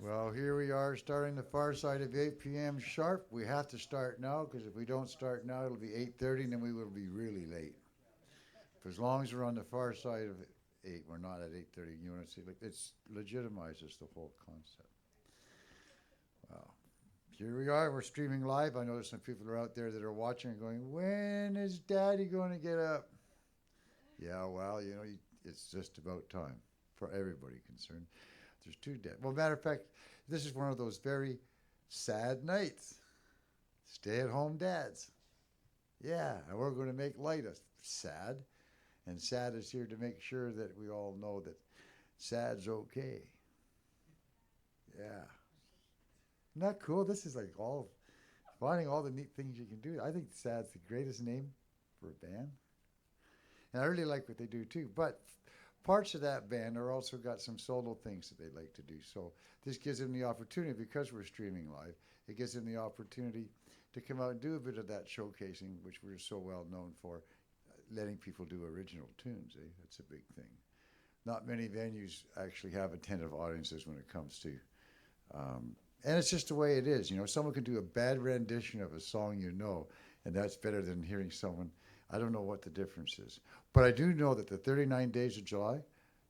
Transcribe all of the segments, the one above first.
Well, here we are starting the far side of 8 p.m. sharp. We have to start now because if we don't start now, it'll be 8:30 and then we will be really late. For as long as we're on the far side of 8, we're not at 8:30. You want to see, like, it's legitimizes the whole concept. Well, here we are. We're streaming live. I know there's some people are out there that are watching and going, when is Daddy going to get up? Yeah, well, it's just about time for everybody concerned. There's two dead. Well, matter of fact, this is one of those very sad nights. Stay-at-home dads. Yeah, and we're going to make light of sad. And sad is here to make sure that we all know that sad's okay. Yeah. Isn't that cool? This is like finding all the neat things you can do. I think sad's the greatest name for a band. And I really like what they do too. But parts of that band are also got some solo things that they like to do. So this gives them the opportunity, because we're streaming live, it gives them the opportunity to come out and do a bit of that showcasing, which we're so well known for, letting people do original tunes. That's a big thing. Not many venues actually have attentive audiences when it comes to, and it's just the way it is. Someone can do a bad rendition of a song and that's better than hearing someone. I don't know what the difference is. But I do know that the 39 Days of July,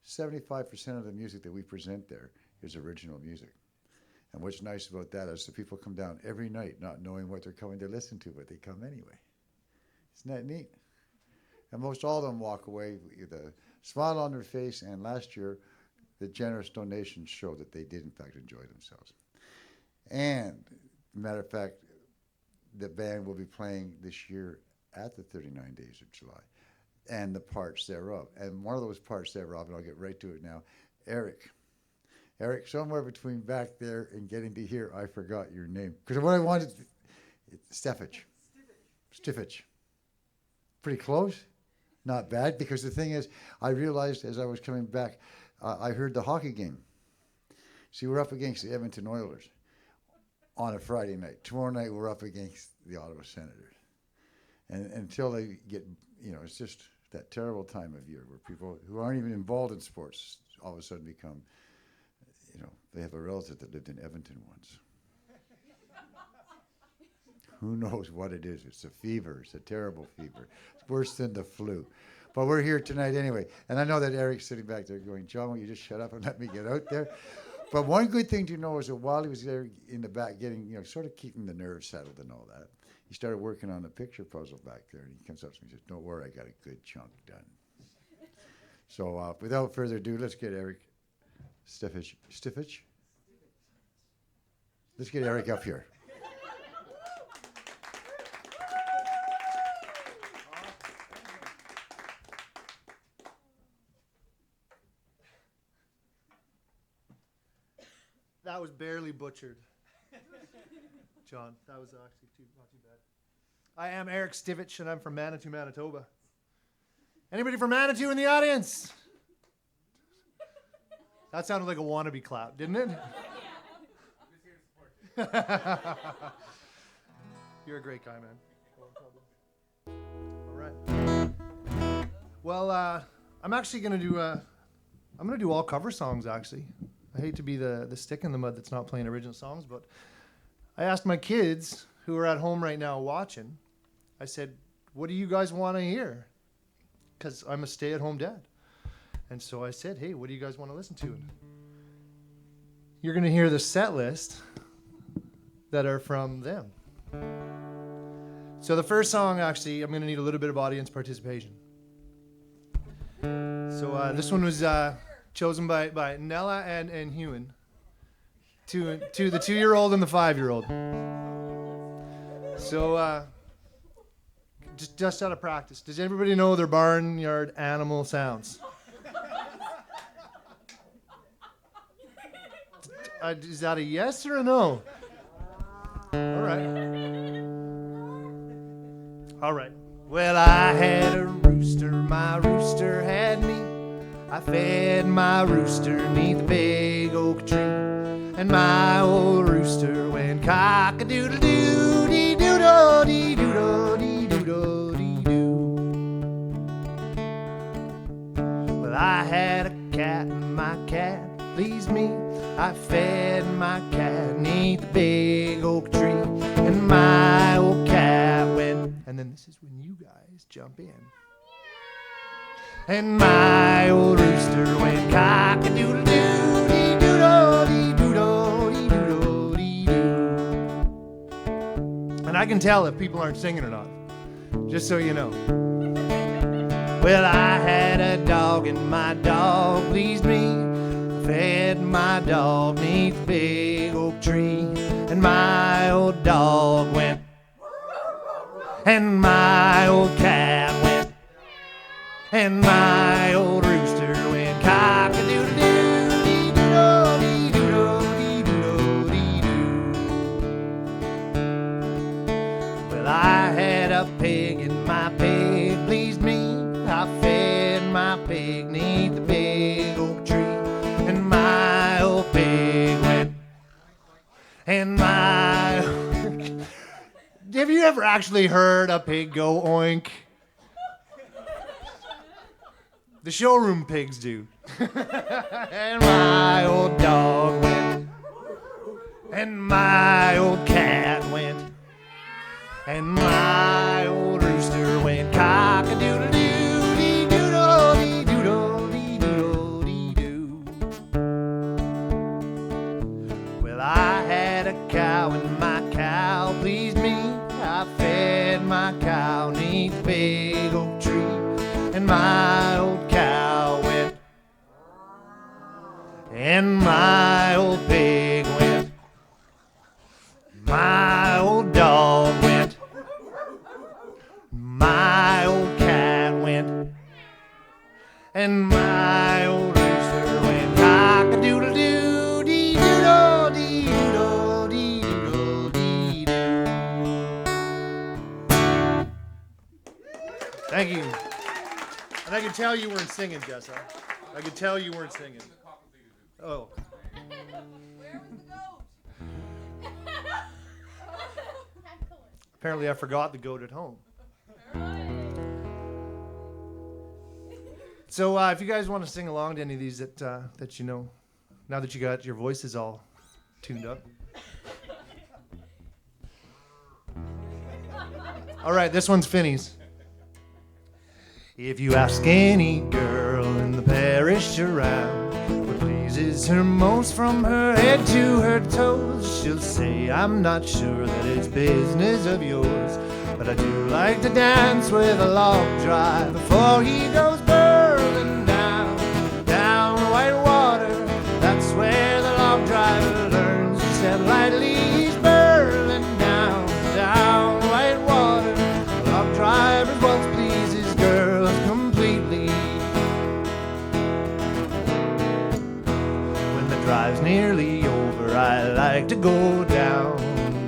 75% of the music that we present there is original music. And what's nice about that is the people come down every night not knowing what they're coming to listen to, but they come anyway. Isn't that neat? And most all of them walk away with a smile on their face, and last year the generous donations show that they did in fact enjoy themselves. And, matter of fact, the band will be playing this year at the 39 Days of July, and the parts thereof. And one of those parts thereof, and I'll get right to it now, Eric, somewhere between back there and getting to here, I forgot your name. Because what I wanted, Stiffich. Pretty close? Not bad, because the thing is, I realized as I was coming back, I heard the hockey game. See, we're up against the Edmonton Oilers on a Friday night. Tomorrow night, we're up against the Ottawa Senators. And until they get, it's just that terrible time of year where people who aren't even involved in sports all of a sudden become, they have a relative that lived in Edmonton once. Who knows what it is? It's a fever. It's a terrible fever. It's worse than the flu. But we're here tonight anyway. And I know that Eric's sitting back there going, John, will you just shut up and let me get out there? But one good thing to know is that while he was there in the back getting, sort of keeping the nerves settled and all that, he started working on the picture puzzle back there, and he comes up to me and says, don't worry, I got a good chunk done. So without further ado, let's get Eric Stiffich? Let's get Eric up here. That was barely butchered. John, that was actually not too bad. I am Eric Stivich, and I'm from Manitou, Manitoba. Anybody from Manitou in the audience? That sounded like a wannabe clap, didn't it? You're a great guy, man. All right. Well, I'm actually going to do I'm going to do all cover songs, actually. I hate to be the stick in the mud that's not playing original songs, but I asked my kids who are at home right now watching, I said, what do you guys want to hear? Because I'm a stay-at-home dad. And so I said, hey, what do you guys want to listen to? And you're going to hear the set list that are from them. So the first song, actually, I'm going to need a little bit of audience participation. So this one was chosen by Nella and Hewan. To the 2-year-old and the 5-year-old. So, just out of practice, does everybody know their barnyard animal sounds? Is that a yes or a no? All right. Well, I had a rooster, my rooster had me. I fed my rooster 'neath the big oak tree. And my old rooster went cock-a-doodle-doo-dee-doo-doo-dee-doo-dee-doo-dee-doo. Well, I had a cat and my cat pleased me. I fed my cat neath the big oak tree, and my old cat went, and then this is when you guys jump in. And my old rooster went cock-a-doodle-doo, and I can tell if people aren't singing or not, just so you know. Well, I had a dog and my dog pleased me. Fed my dog neath the big oak tree, and my old dog went, and my old cat went, and my old rooster went cock-a-doodle-doo-doo-doo-doo-doo-doo. Well, I had a pig and my pig pleased me. I fed my pig neath the big oak tree, and my old pig went, and my... Have you ever actually heard a pig go oink? The showroom pigs do. And my old dog went, and my old cat went, and my old rooster went cock-a-doodle-doo-dee-doodle-dee-doodle-dee-doodle-dee-doo. Well, I had a cow and my cow pleased me. I fed my cow neath the big oak tree, and my old cow went, and my old pig went, my old dog went, my old cat went, and my old rooster went cock-a-doodle-doo-dee-doodle-dee-doodle-dee-doo. Thank you. And I can tell you weren't singing, Jessa. I can tell you weren't singing. Oh. Apparently I forgot the goat at home. So if you guys want to sing along to any of these that you know, now that you got your voices all tuned up. All right, this one's Finney's. If you ask any girl in the parish around what pleases her most from her head to her toes, she'll say, I'm not sure that it's business of yours, but I do like to dance with a log dry before he goes burling down, down Whitewater. That's where the log driver learns to step lightly. He's burling down, down Whitewater. The log driver's waltz pleases girls completely. When the drive's nearly over, I like to go down.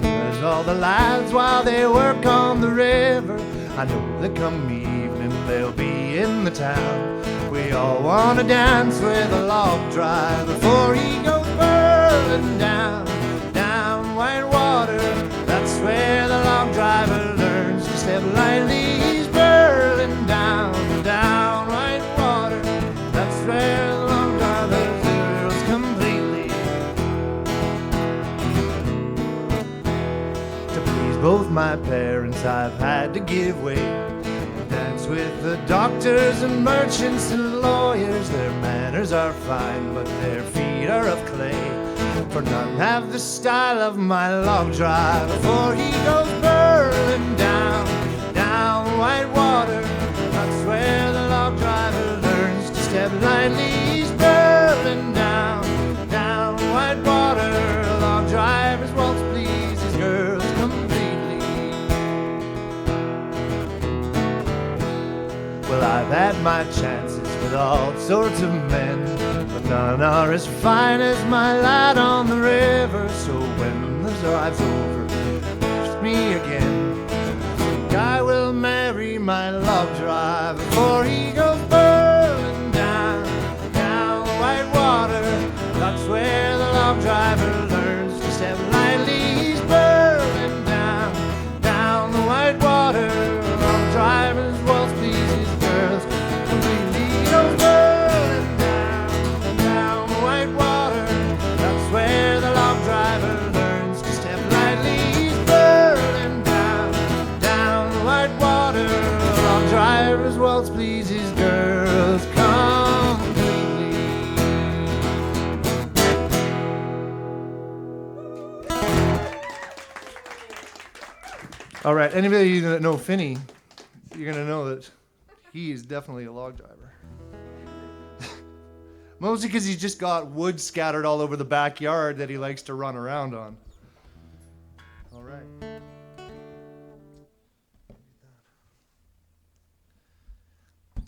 There's all the lads while they work on the river. I know that come evening they'll be in the town. We all want to dance with a log drive before he goes burling down, down Whitewater. That's where the log driver learns to step lightly. He's burling down, down Whitewater. That's where the log driver learns completely. To please both my parents, I've had to give way. Dance with the doctors and merchants and lawyers. Their manners are fine, but their feet are of clay. For none have the style of my log drive before he goes burling down, down Whitewater. That's where the log driver learns to step lightly. He's burling down, down Whitewater. Log drivers waltz pleases girls completely. Well, I've had my chances with all sorts of men, but none are as fine as my lad on the river. So when the drive's over, ask me again. I think I will marry my log drive before he goes burling down, down Whitewater. That's where the log driver learns to step lightly. He's burling down, down the Whitewater. Log drivers waltz pleases girls completely. He goes burling down, down the Whitewater. That's Irish waltz pleases girls completely. All right, anybody of you that know Finney, you're gonna know that he is definitely a log driver. Mostly because he's just got wood scattered all over the backyard that he likes to run around on. All right.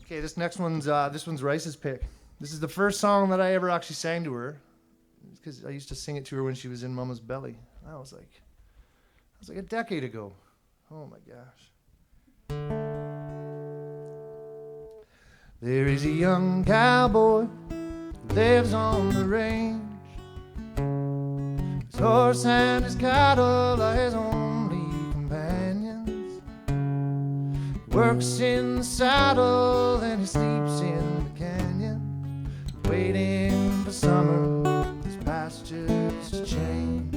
Okay, this next one's Rice's pick. This is the first song that I ever actually sang to her, because I used to sing it to her when she was in Mama's belly. That was like a decade ago. Oh my gosh. There is a young cowboy who lives on the range. His horse and his cattle are his only companions. He works in the saddle and he sleeps in the canyon, waiting for summer, his pastures to change.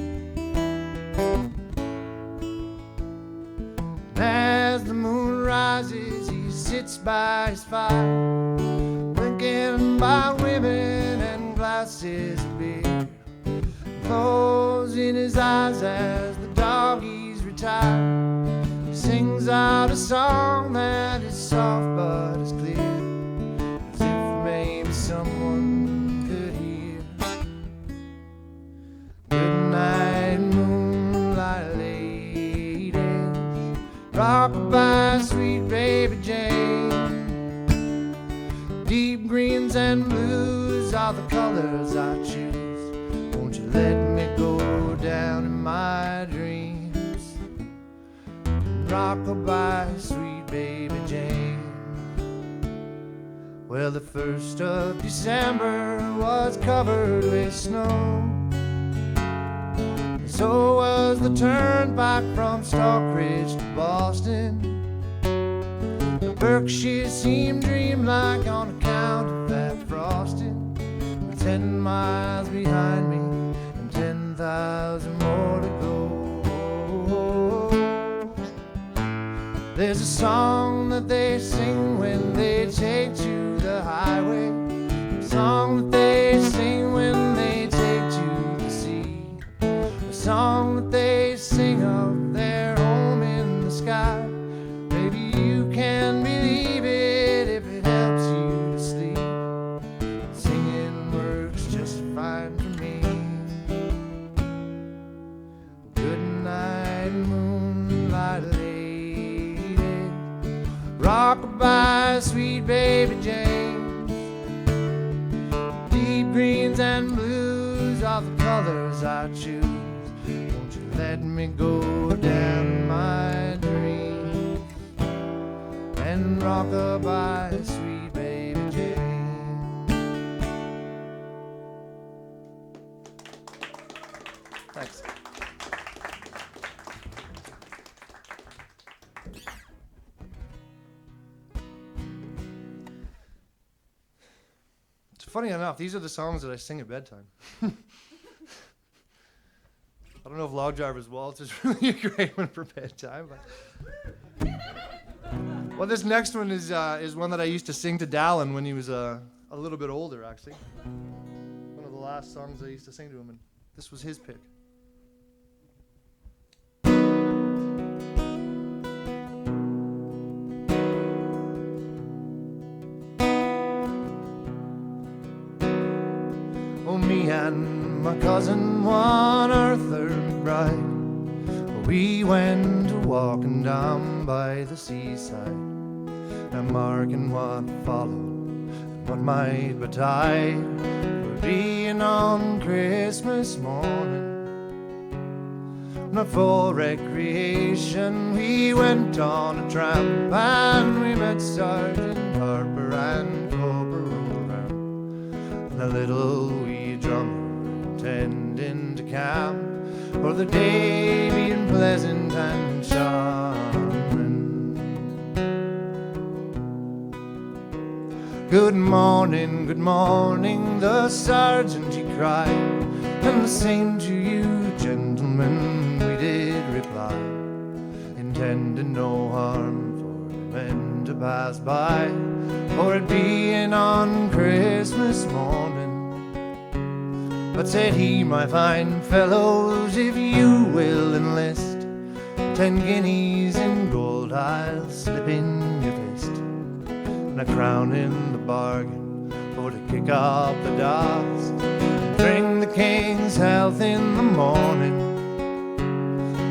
As the moon rises, he sits by his fire, thinking about women and glasses of beer, closing his eyes as the doggies retire. He sings out a song that is soft but is clear, as if maybe someone could hear. Good night, moonlight ladies, rock-a-bye, sweet baby Jane. Deep greens and blues are the colors I choose. Won't you let me go down in my dreams? Rock-a-bye, sweet baby Jane. Well, the 1st of December was covered with snow, and so was the turnpike from Stockbridge to Boston. The Berkshires seemed dreamlike on account of that frosting. With 10 miles behind me and 10,000 more to go. There's a song that they sing when they take to the highway, a song that they sing when they take to the sea, a song that they sing of their home in the sky. Maybe you can believe it if it helps you to sleep. Singing works just fine for me. Good night, moonlight lady, rock-a-bye, sweet baby Jane. Deep greens and blues are the colors I choose. Won't you let me go down my dreams and rock-a-bye, sweet baby Jane. Thanks. It's funny enough, these are the songs that I sing at bedtime. I don't know if Log Driver's Waltz is really a great one for bedtime, but well, this next one is one that I used to sing to Dallin when he was a little bit older, actually. One of the last songs I used to sing to him, and this was his pick. Oh, me and my cousin, one Arthur McBride, we went walking down by the seaside, and marking what followed, what might betide, for being on Christmas morning. Not for recreation, we went on a tramp, and we met Sergeant Harper and Corporal Brown, and a little wee drummer intending to camp, for the day being pleasant and charming. Good morning, the sergeant he cried, and the same to you, gentlemen, we did reply, intending no harm for the men to pass by, for it being on Christmas morning. But said he, my fine fellows, if you will enlist 10 guineas in gold, I'll slip in your fist, and a crown in the bargain for to kick up the dust, bring the king's health in the morning.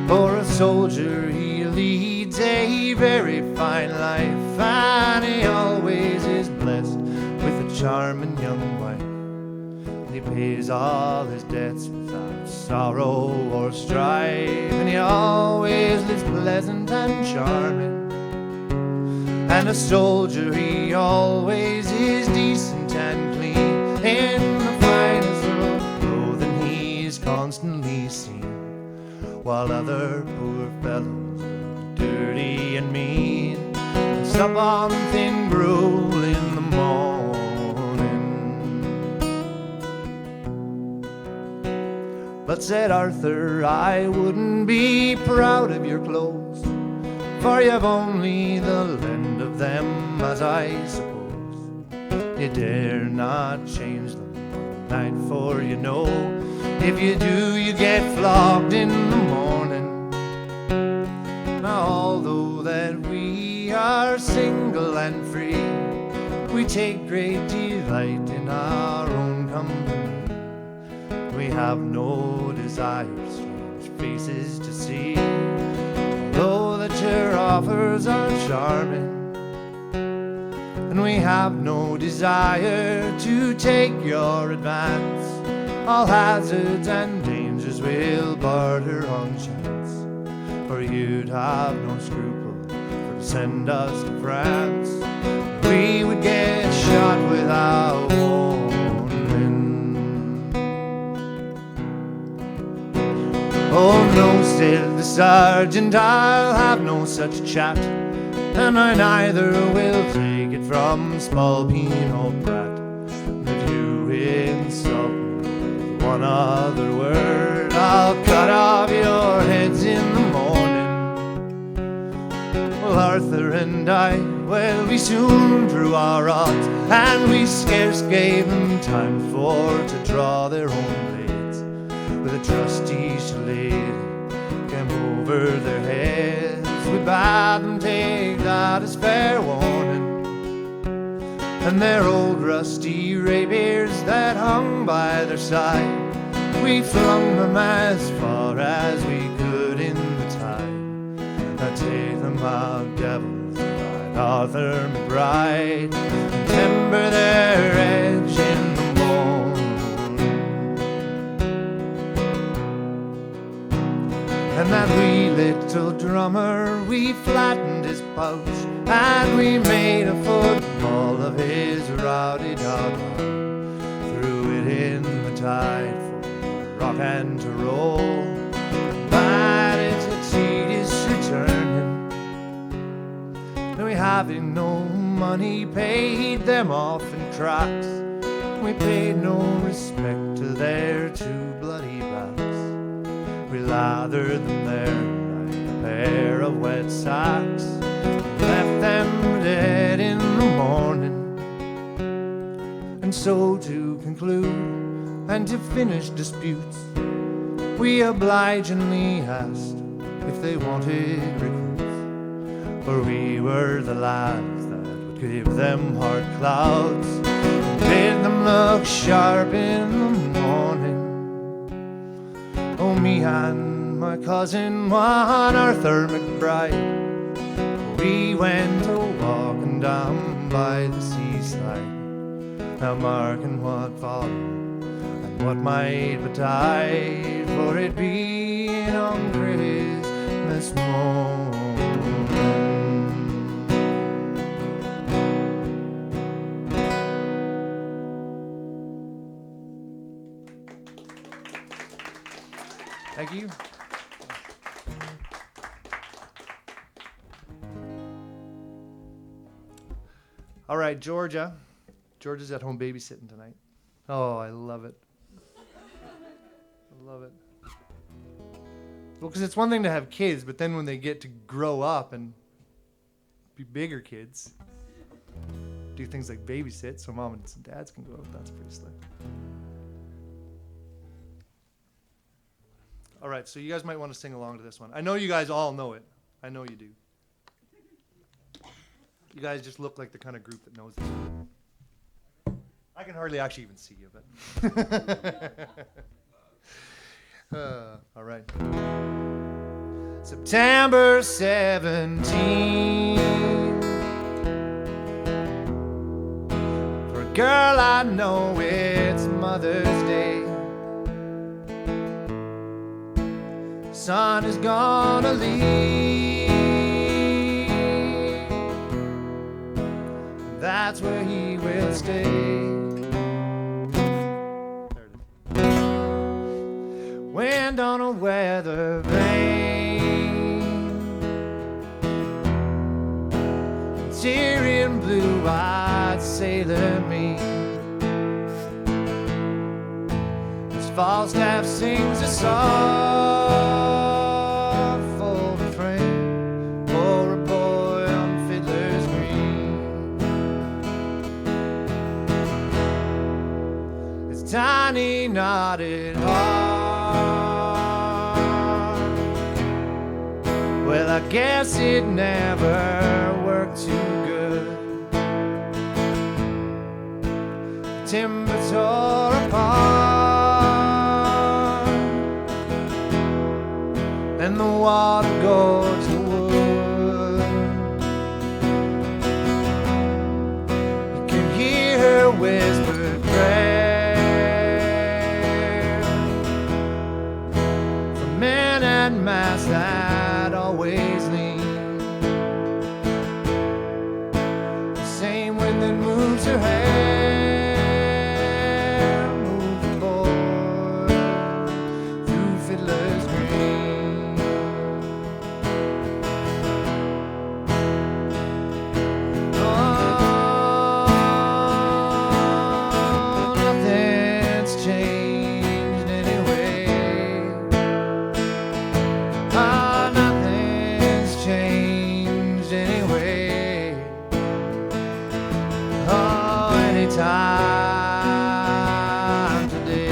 For a soldier he leads a very fine life, and he always is blessed with a charming young wife. And he pays all his debts without sorrow or strife, and he always lives pleasant and charming. And a soldier he always is decent and clean, in the finest of clothing he's constantly seen, while other poor fellows look dirty and mean and sup on thin gruel in the morning. But said Arthur, I wouldn't be proud of your clothes, for you've only the lend of them, as I suppose. You dare not change them one night, for you know if you do, you get flogged in the morning. Now, although that we are single and free, we take great delight in our own company. We have no desires, strange faces to see, although that your offers are charming. And we have no desire to take your advance, all hazards and dangers we'll barter on chance, for you'd have no scruple for to send us to France. We would get shot without warning. Oh no, said the sergeant, I'll have no such chat, and I neither will take it from Spalpeen or Pratt. If you insult me one other word, I'll cut off your heads in the morning. Well, Arthur and I, well, we soon drew our odds, and we scarce gave them time for to draw their own blades. With a trusty shillelagh came over their heads, we bade them take that as fair warning. And their old rusty rapiers that hung by their side, we flung them as far as we could in the tide. Now take them out, devils, cried Arthur McBride, and timber their edge in the morning. And that wee little drummer, we flattened his pouch, and we made a football of his rowdy dog, threw it in the tide for to rock and to roll, but it succeeded returning. And we having no money, paid them off in cracks, we paid no respect to their two bloody backs. We lathered them there like a pair of wet sacks, left them dead in the morning. And so to conclude and to finish disputes, we obligingly asked if they wanted recruits, for we were the lads that would give them hard clouds and bid them look sharp in the morning. Oh, me and my cousin, one Arthur McBride, we went a-walking down by the seaside, now marking what followed and what might betide, for it being on Christmas morn. Thank you. All right, Georgia. Georgia's at home babysitting tonight. Oh, I love it. I love it. Well, because it's one thing to have kids, but then when they get to grow up and be bigger kids. Do things like babysit so mom and dads can go out. That's pretty slick. All right, so you guys might want to sing along to this one. I know you guys all know it. I know you do. You guys just look like the kind of group that knows this. I can hardly actually even see you, but. All right. September 17. For a girl I know it's Mother's Day. Son is gonna leave. That's where he will stay. There it is. Wind on a weather vane, Syrian blue-eyed sailor me. As Falstaff sings a song for a friend, for a boy on Fiddler's Green. His tiny knotted heart, well, I guess it never worked too good. Timber tore apart, and the water gorged the wood. You can hear her whispered prayer for men and mass that always lean. The same wind that moves her hair moves the boy through Fiddler's Green. Oh, nothing's changed anyway. Ah, nothing's changed anyway. Oh, anytime today.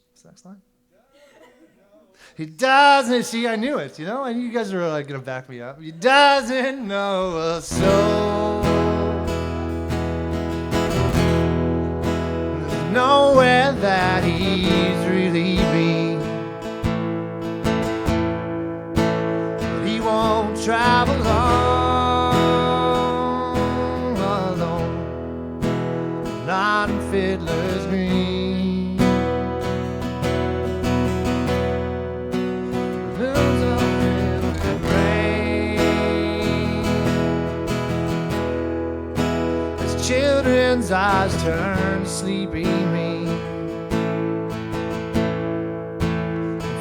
What's the next line? He doesn't, see, I knew it, you know, and you guys are like gonna back me up. He doesn't know a soul. There's nowhere that he's really been. But he won't travel alone, not in Fiddler's Green. Balloons are filled with rain as children's eyes turn sleepy mean.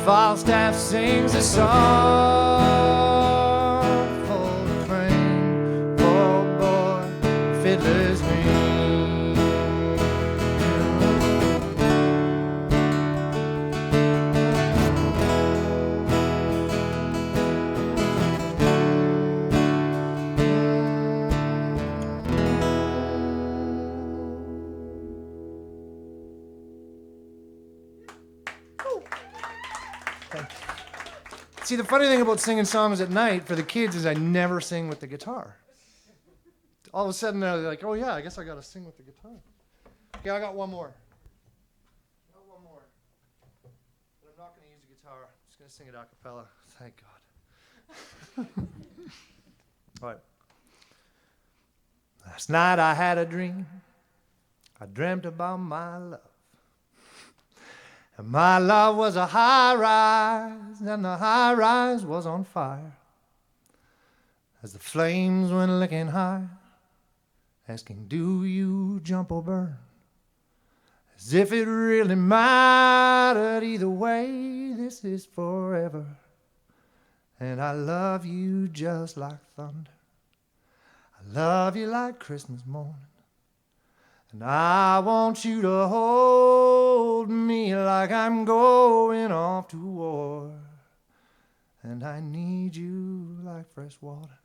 Falstaff sings a song for a friend, for a boy, Fiddler's Green. See, the funny thing about singing songs at night for the kids is I never sing with the guitar. All of a sudden they're like, oh yeah, I guess I got to sing with the guitar. Okay, I got one more. But I'm not going to use the guitar. I'm just going to sing it a cappella. Thank God. All right. Last night I had a dream. I dreamt about my love. And my love was a high rise, and the high rise was on fire. As the flames went licking high, asking, do you jump or burn? As if it really mattered either way, this is forever. And I love you just like thunder. I love you like Christmas morning. And I want you to hold me like I'm going off to war. And I need you like fresh water.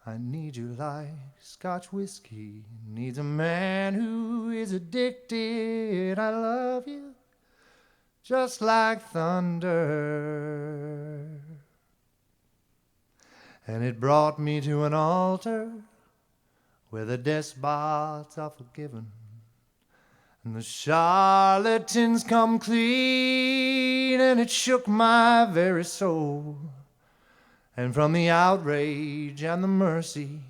I need you like Scotch whiskey needs a man who is addicted. I love you just like thunder. And it brought me to an altar where the despots are forgiven and the charlatans come clean, and it shook my very soul. And from the outrage and the mercy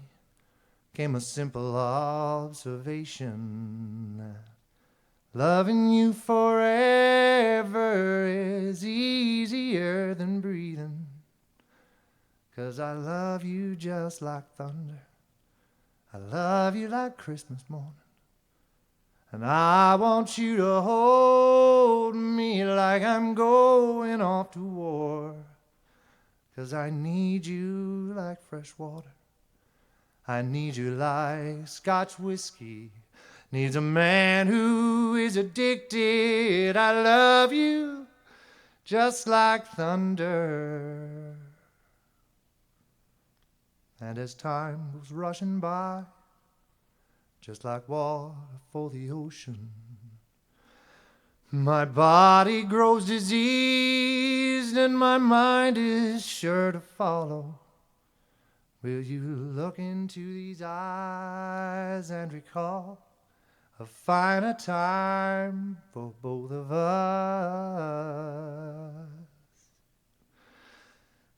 came a simple observation that loving you forever is easier than breathing. 'Cause I love you just like thunder. I love you like Christmas morning. And I want you to hold me like I'm going off to war. 'Cause I need you like fresh water. I need you like Scotch whiskey needs a man who is addicted. I love you just like thunder. And as time goes rushing by, just like water for the ocean, my body grows diseased and my mind is sure to follow. Will you look into these eyes and recall a finer time for both of us?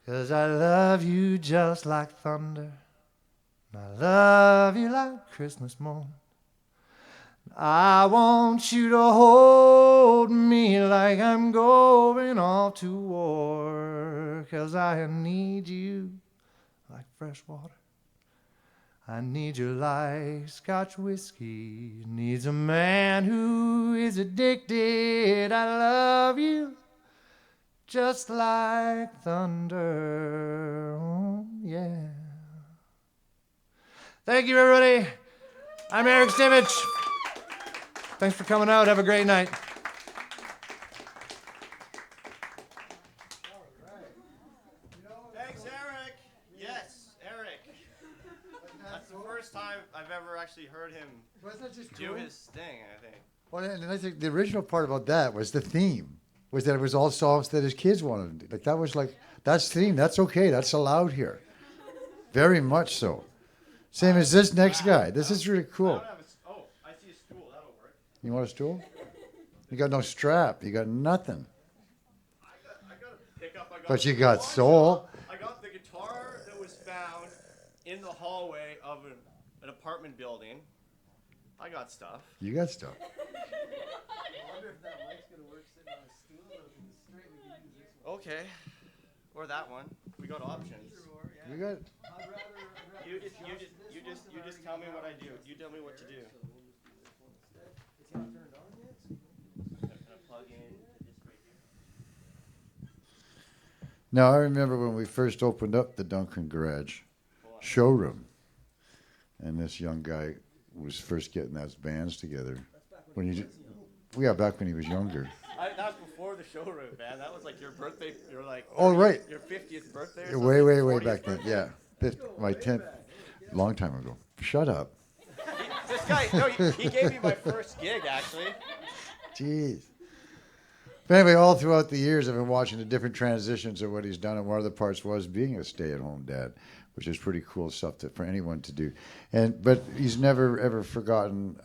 'Cause I love you just like thunder, and I love you like Christmas morning. I want you to hold me like I'm going off to war. 'Cause I need you like fresh water. I need you like Scotch whiskey needs a man who is addicted. I love you just like thunder. Oh, yeah. Thank you, everybody. I'm Eric Stimich. Thanks for coming out. Have a great night. Thanks, Eric. Yes, Eric. That's the first time I've ever actually heard him Wasn't that just do cool? his thing, I think. Well, and I think the original part about that was the theme, was that it was all songs that his kids wanted to do. Like, that was like, that's theme, that's okay, that's allowed here. Very much so. Same as this next guy. This is really I cool. don't have oh, I see a stool. That'll work. You want a stool? You got no strap. You got nothing. I got a pickup. But you got soul. I got the guitar that was found in the hallway of an apartment building. I got stuff. You got stuff. Okay. Or that one. We got options. You got. You just tell me what I do. You tell me what to do. Can I plug in this right here? Now I remember when we first opened up the Duncan Garage showroom, and this young guy was first getting those bands together. When you, yeah, back when he was younger. That was before the showroom, man. That was like your birthday. You're like, Oh, right. Your 50th birthday. Or Way, something? way 40th back then. birthday? Yeah, my 10th, long time ago. Shut up. This guy, no, he gave me my first gig actually. Jeez. But anyway, all throughout the years, I've been watching the different transitions of what he's done, and one of the parts was being a stay-at-home dad, which is pretty cool stuff for anyone to do. But he's never ever forgotten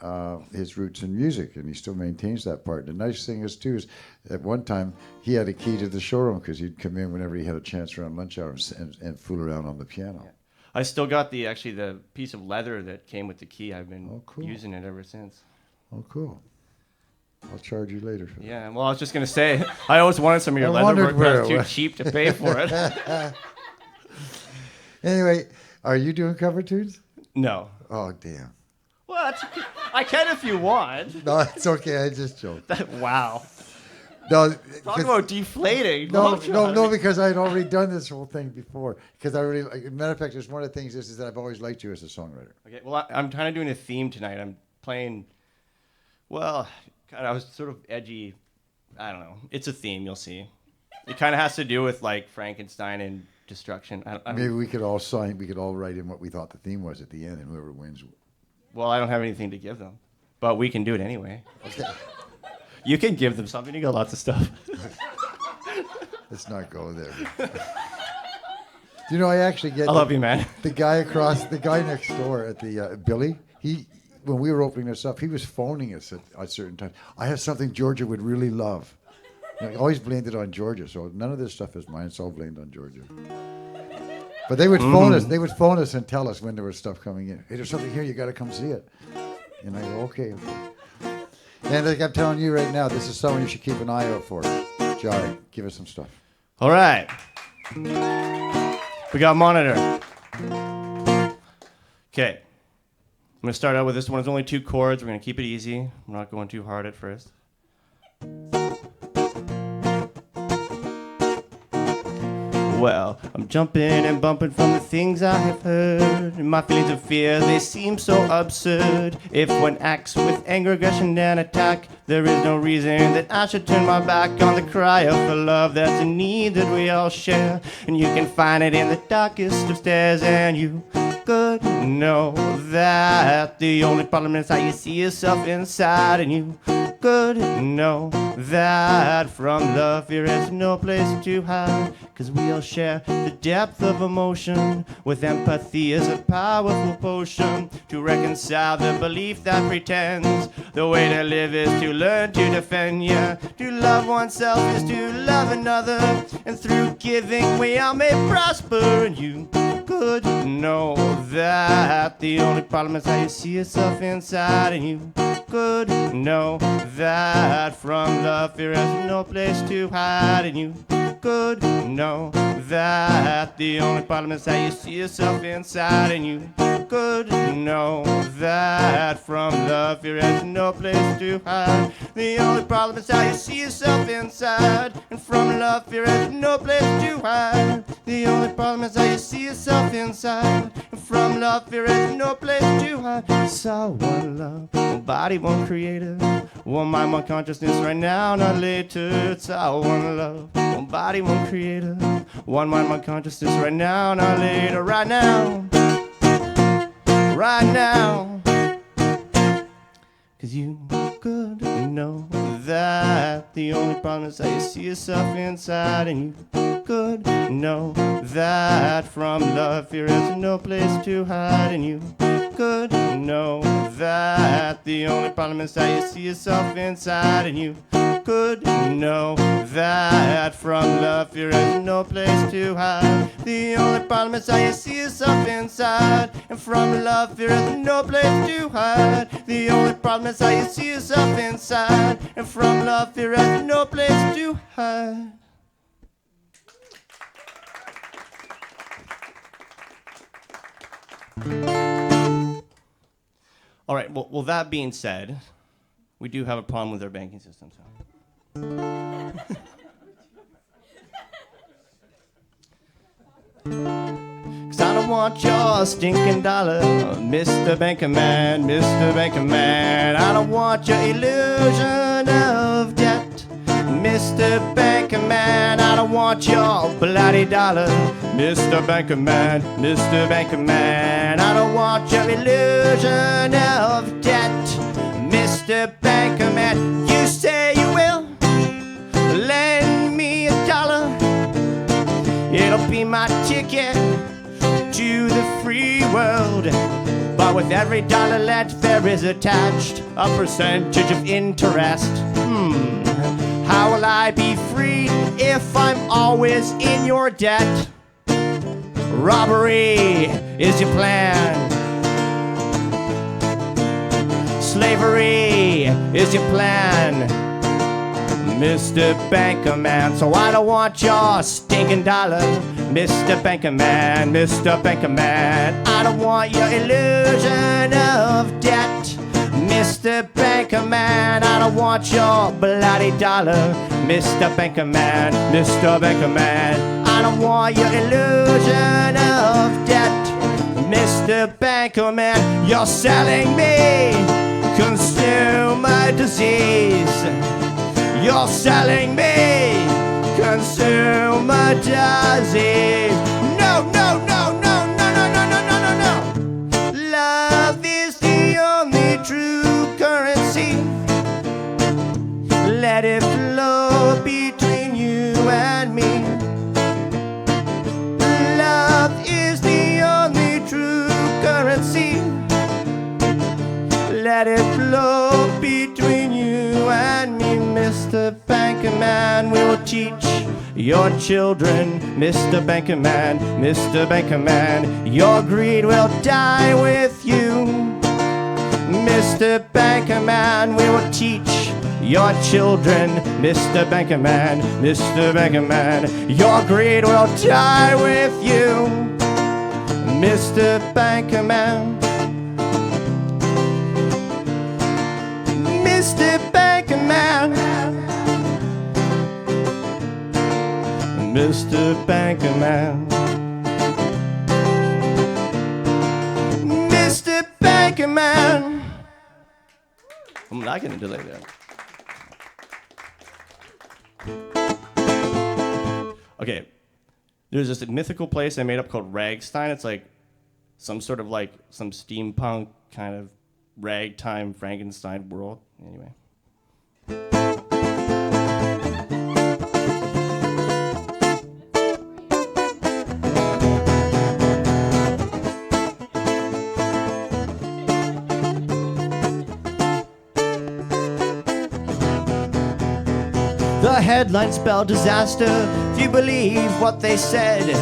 his roots in music, and he still maintains that part. The nice thing is too is at one time he had a key to the showroom because he'd come in whenever he had a chance around lunch hour and fool around on the piano. Yeah. I still got the piece of leather that came with the key. I've been Oh, cool. using it ever since. Oh, cool. I'll charge you later for that. Yeah, well, I was just gonna say, I always wanted some of your I leather wondered work, but where it's it too was. cheap to pay for it. Anyway, are you doing cover tunes? No. Oh, damn. Well, I can if you want. No, it's okay. I just joked. Wow. No, Talk 'cause- about deflating. no, because I'd already done this whole thing before. Because I really, matter of fact, it's one of the things is that I've always liked you as a songwriter. Okay, well, I'm kind of doing a theme tonight. I'm playing, well, I was sort of edgy. I don't know. It's a theme, you'll see. It kind of has to do with like Frankenstein and destruction. I don't, Maybe we could all write in what we thought the theme was at the end, and whoever wins. well, I don't have anything to give them, but we can do it anyway. Okay, You can give them something. You got lots of stuff. let's not go there. You know, I actually get I love you, man. the guy next door at the Billy. When we were opening this up, he was phoning us at certain times. I have something Georgia would really love. You know, I always blamed it on Georgia, so none of this stuff is mine. It's all blamed on Georgia. But they would phone us. They would phone us and tell us when there was stuff coming in. Hey, there's something here. You got to come see it. And I go, okay. And like I'm telling you right now, this is someone you should keep an eye out for. Jari, give us some stuff. All right. We got Monitor. Okay. I'm going to start out with this one. It's only 2 chords. We're going to keep it easy. We're not going too hard at first. Well, I'm jumping and bumping from the things I have heard. And my feelings of fear, they seem so absurd. If one acts with anger, aggression, and attack, there is no reason that I should turn my back on the cry of for love. That's a need that we all share. And you can find it in the darkest of stairs. And you could know that the only problem is how you see yourself inside. And you could know that from love there is no place to hide. 'Cause we all share the depth of emotion. With empathy is a powerful potion to reconcile the belief that pretends the way to live is to learn to defend. Yeah, to love oneself is to love another, and through giving we all may prosper. And you could know that the only problem is how you see yourself inside. And you could know that from love there is no place to hide. And you could know that the only problem is how you see yourself inside. And you could know that from love there is no place to hide. The only problem is how you see yourself inside. And from love there is no place to hide. The only problem is how you see yourself inside. And from love there is no place to hide. So one love, one body, one creator, one mind, one consciousness, right now, not later. It's all one love, one body, one creator, one mind, one consciousness, right now, not later. Right now, right now. 'Cause you could know that the only problem is how you see yourself inside. And you could know that from love there is no place to hide. And you could know that the only problem is how you see yourself inside. And you could know that from love there is no place to hide. The only problem is how you see yourself inside. And from love there is no place to hide. The only problem is how you see yourself inside. And from love there is no place to hide. All right, well, that being said, we do have a problem with our banking system. So. 'Cause I don't want your stinking dollar, Mr. Banker Man, Mr. Banker Man. I don't want your illusion of debt, Mr. Banker Man. I don't want your bloody dollar, Mr. Banker Man, Mr. Banker Man. I don't want your illusion of debt, Mr. Banker Man. You say you will lend me $1. It'll be my ticket to the free world. But with every dollar lent, there is attached a percentage of interest. How will I be free if I'm always in your debt? Robbery is your plan. slavery is your plan, Mr. Bankerman. So I don't want your stinking dollar, Mr. Bankerman, Mr. Bankerman. I don't want your illusion of debt, Mr. Bankerman. I don't want your bloody dollar, Mr. Bankerman, Mr. Bankerman. I don't want your illusion of debt, Mr. Bankerman. You're selling me consumer disease. You're selling me consumer disease. No, no, no, no, no, no, no, no, no, no, no. Love is the only true currency. Let it flow between you and me. Love is the only true currency. Let it flow between you and me, Mr. Bankerman. We will teach your children, Mr. Bankerman, Mr. Bankerman. Your greed will die with you, Mr. Bankerman. We will teach your children, Mr. Bankerman, Mr. Bankerman. Your greed will die with you, Mr. Bankerman. Mr. Bankerman, Mr. Bankerman, Mr. Bankerman. I'm not gonna delay that. Okay, there's this mythical place I made up called Ragstein. It's like some sort of like some steampunk kind of ragtime Frankenstein world. Anyway. The headlines spell disaster if you believe what they said.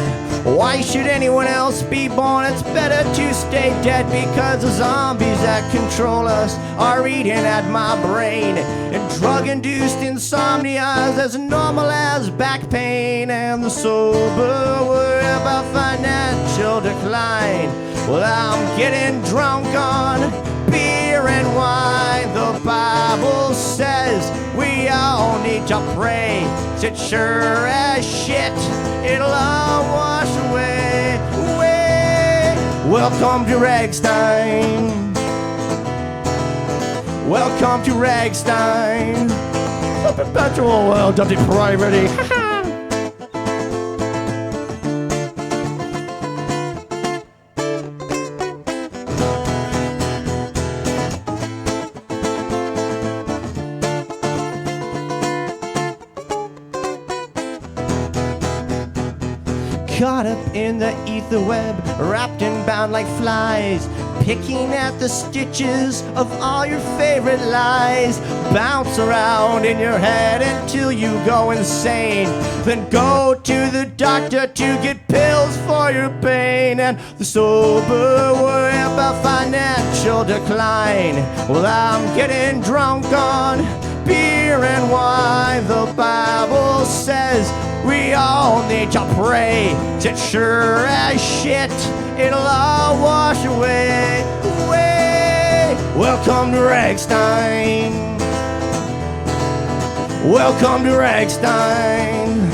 Why should anyone else be born? It's better to stay dead, because the zombies that control us are eating at my brain. And drug-induced insomnia is as normal as back pain. And the sober worry about financial decline. Well, I'm getting drunk on beer and wine. The Bible says we all need to pray. It sure as shit, it'll all wash away, away. Welcome to Ragstein. Welcome to Ragstein. A perpetual world of depravity. Caught up in the ether web, wrapped and bound like flies, picking at the stitches of all your favorite lies. Bounce around in your head until you go insane. Then go to the doctor to get pills for your pain. And the sober worry about financial decline. Well, I'm getting drunk on beer and wine. The Bible says we all need to pray. It sure as shit, it'll all wash away, away. Welcome to Ragstein. Welcome to Ragstein,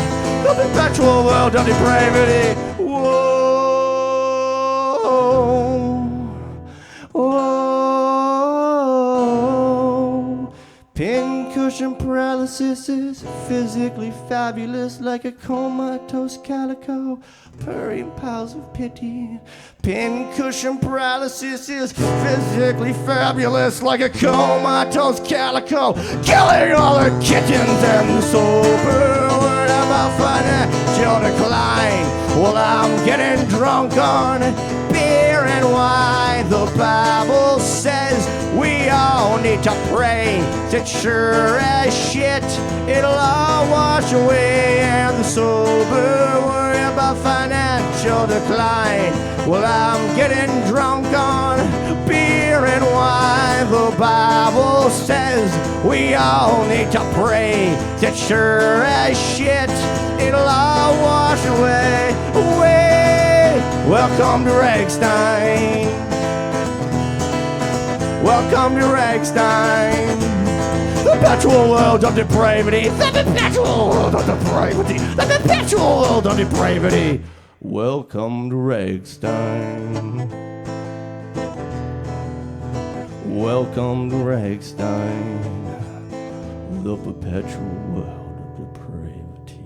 the perpetual world of depravity. Whoa, whoa. Pincushion paralysis is physically fabulous, like a comatose calico, purring piles of pity. Pincushion paralysis is physically fabulous, like a comatose calico, killing all the kittens. And the sober word about financial decline. Well, I'm getting drunk on beer and wine. The Bible says we all need to pray. It sure as shit, it'll all wash away. And the sober worry about financial decline. Well, I'm getting drunk on beer and wine. why the Bible says we all need to pray that sure as shit it'll all wash away. Welcome to Ragstein. Welcome to Ragstein. The perpetual world of depravity. The perpetual world of depravity. The perpetual world of depravity. Welcome to Ragstein. Welcome to Ragstein. The perpetual world of depravity.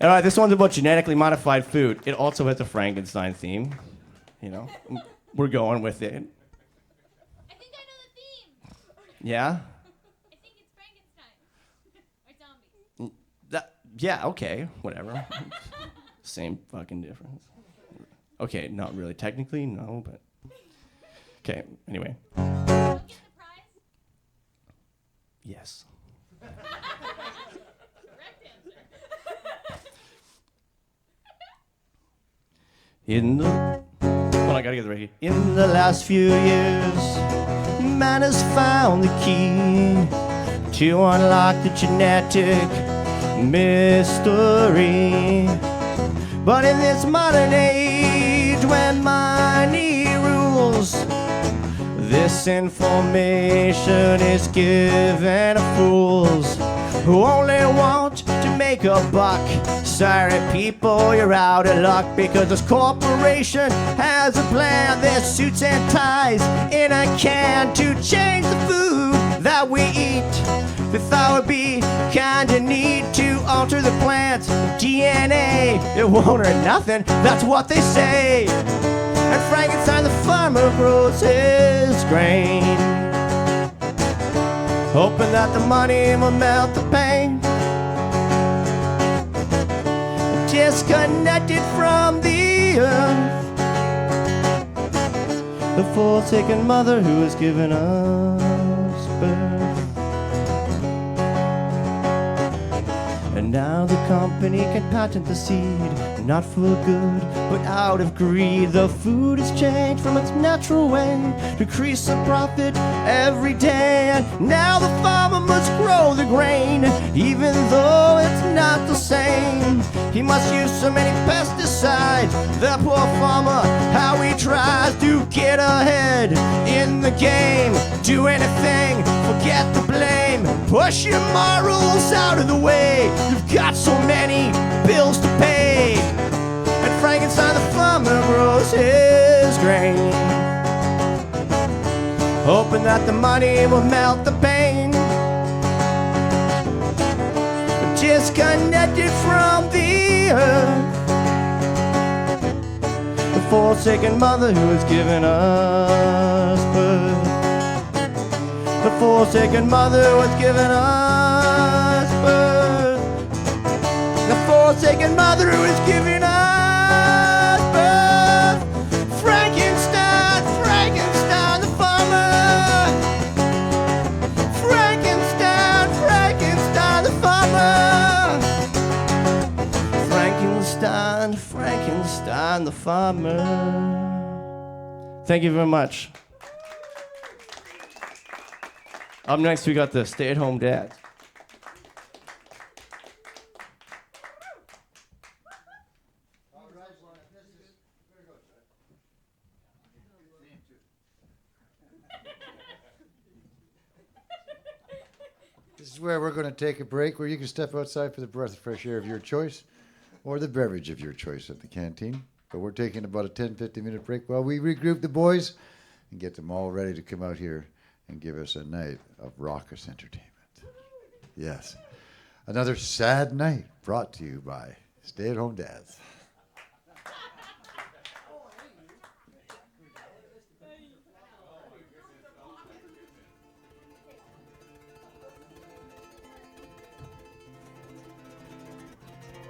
All right, this one's about genetically modified food. It also has a Frankenstein theme. You know, we're going with it. I think I know the theme. Yeah? I think it's Frankenstein. Or zombies. Yeah, okay, whatever. Same fucking difference. Okay, not really. Technically, no, but. Okay, anyway. Don't get the prize. Yes. Correct answer. In the. Hold on, I gotta get the right here. In the last few years, man has found the key to unlock the genetic mystery. But in this modern age, when money rules, this information is given to fools who only want to make a buck. Sorry, people, you're out of luck because this corporation has a plan. There's suits and ties in a can to change the food that we eat. They thought would be kinda neat to alter the plant's DNA. It won't hurt nothing, that's what they say. And Frankenstein the farmer grows his grain, hoping that the money will melt the pain. Disconnected from the earth, the forsaken mother who has given us birth. And now the company can patent the seed, not for good, but out of greed. The food is changed from its natural way to increase the profit every day. And now the farmer must grow the grain, even though it's not the same. He must use so many pesticides, the poor farmer, how he tries to get ahead in the game. Do anything, forget the blame, push your morals out of the way. You've got so many bills to pay. And Frankenstein the farmer grows his grain, hoping that the money will melt the pain. Disconnected from the earth, the forsaken mother who has given us birth. The forsaken mother who has given us birth. The forsaken mother who has given us birth. Frankenstein, Frankenstein the farmer. Frankenstein, Frankenstein the farmer. Frankenstein, Frankenstein the farmer. Thank you very much. Up next, we got the stay-at-home dads. This is where we're going to take a break, where you can step outside for the breath of fresh air of your choice, or the beverage of your choice at the canteen. But we're taking about a 10-15 minute break while we regroup the boys and get them all ready to come out here and give us a night of raucous entertainment. Yes. Another sad night brought to you by Stay at Home Dads.